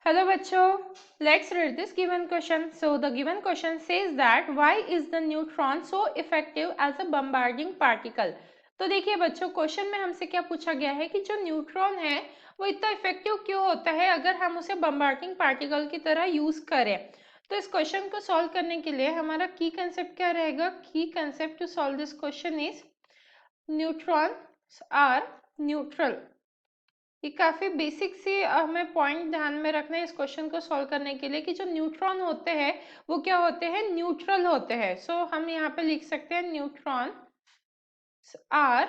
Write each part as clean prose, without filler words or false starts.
Hello बच्चों, let's read this given question. So the given question says that why is the neutron so effective as a bombarding particle? तो देखिए बच्चों, question में हमसे क्या पूछा गया है कि जो न्यूट्रॉन है वो इतना इफेक्टिव क्यों होता है अगर हम उसे बम्बार्डिंग पार्टिकल की तरह यूज करें। तो इस क्वेश्चन को सॉल्व करने के लिए हमारा की कंसेप्ट क्या रहेगा? की concept to solve this question is neutrons are neutral. ये काफी बेसिक सी हमें पॉइंट ध्यान में रखना है इस क्वेश्चन को सॉल्व करने के लिए कि जो न्यूट्रॉन होते हैं वो क्या होते हैं? न्यूट्रल होते हैं। सो हम यहाँ पे लिख सकते हैं न्यूट्रॉन आर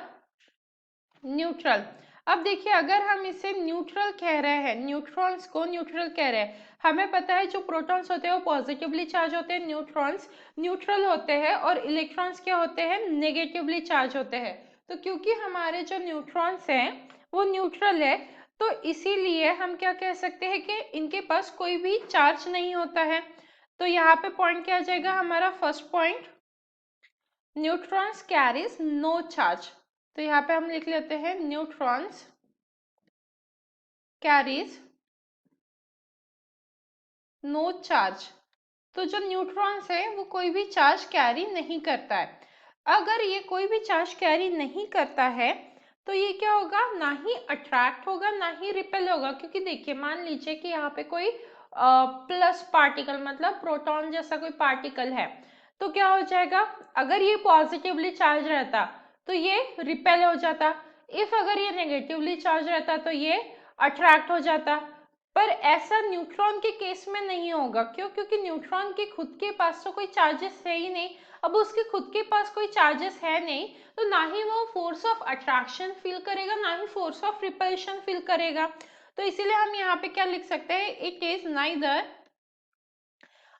न्यूट्रल। अब देखिए, अगर हम इसे न्यूट्रल कह रहे हैं, न्यूट्रॉन्स को न्यूट्रल कह रहे हैं, हमें पता है जो प्रोटॉन्स होते हैं वो पॉजिटिवली चार्ज होते हैं, न्यूट्रॉन्स न्यूट्रल होते हैं, और इलेक्ट्रॉन्स क्या होते हैं? नेगेटिवली चार्ज होते हैं। तो क्योंकि हमारे जो न्यूट्रॉन्स हैं वो न्यूट्रल है, तो इसीलिए हम क्या कह सकते हैं कि इनके पास कोई भी चार्ज नहीं होता है। तो यहाँ पे पॉइंट क्या आ जाएगा हमारा? First point, neutrons carries no charge. तो यहाँ पे हम लिख लेते हैं न्यूट्रॉन्स कैरीज नो चार्ज। तो जो न्यूट्रॉन्स है वो कोई भी चार्ज कैरी नहीं करता है। अगर ये कोई भी चार्ज कैरी नहीं करता है तो ये क्या होगा? ना ही अट्रैक्ट होगा ना ही रिपेल होगा। क्योंकि देखिए, मान लीजिए कि यहाँ पे कोई प्लस पार्टिकल, मतलब प्रोटॉन जैसा कोई पार्टिकल है, तो क्या हो जाएगा? अगर ये पॉजिटिवली चार्ज रहता तो ये रिपेल हो जाता, इफ अगर ये नेगेटिवली चार्ज रहता तो ये अट्रैक्ट हो जाता। पर ऐसा न्यूट्रॉन के केस में नहीं होगा। क्यों? क्योंकि न्यूट्रॉन के खुद के पास तो कोई चार्जेस है ही नहीं। अब उसके खुद के पास कोई चार्जेस है नहीं, तो ना ही वो फोर्स ऑफ अट्रैक्शन फील करेगा ना ही फोर्स ऑफ रिपल्शन फील करेगा। तो इसीलिए हम यहाँ पे क्या लिख सकते हैं? It is neither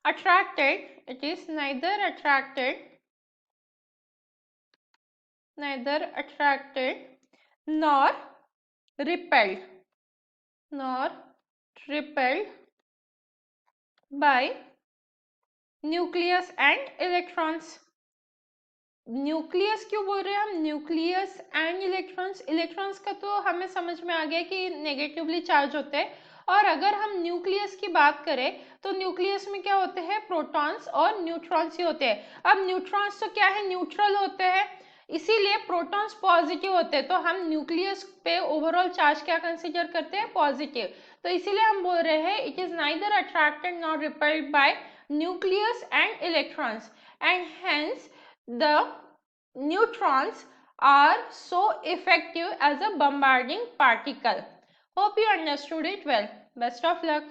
attracted, it is neither attracted nor repelled by nucleus and electrons. Nucleus क्यों बोल रहे हैं हम? Nucleus and electrons. इलेक्ट्रॉन्स का तो हमें समझ में आ गया कि नेगेटिवली चार्ज होते हैं, और अगर हम न्यूक्लियस की बात करें तो न्यूक्लियस में क्या होते हैं? प्रोटॉन्स और न्यूट्रॉन्स ही होते हैं। अब न्यूट्रॉन्स तो क्या है? न्यूट्रल होते हैं, इसीलिए प्रोटॉन्स पॉजिटिव होते हैं। तो हम न्यूक्लियस पे ओवरऑल चार्ज क्या कंसीडर करते हैं? पॉजिटिव। तो इसीलिए हम बोल रहे हैं it is neither attracted nor repelled by nucleus and electrons, and hence the neutrons are so effective as a bombarding particle. Hope you understood it well. Best of luck.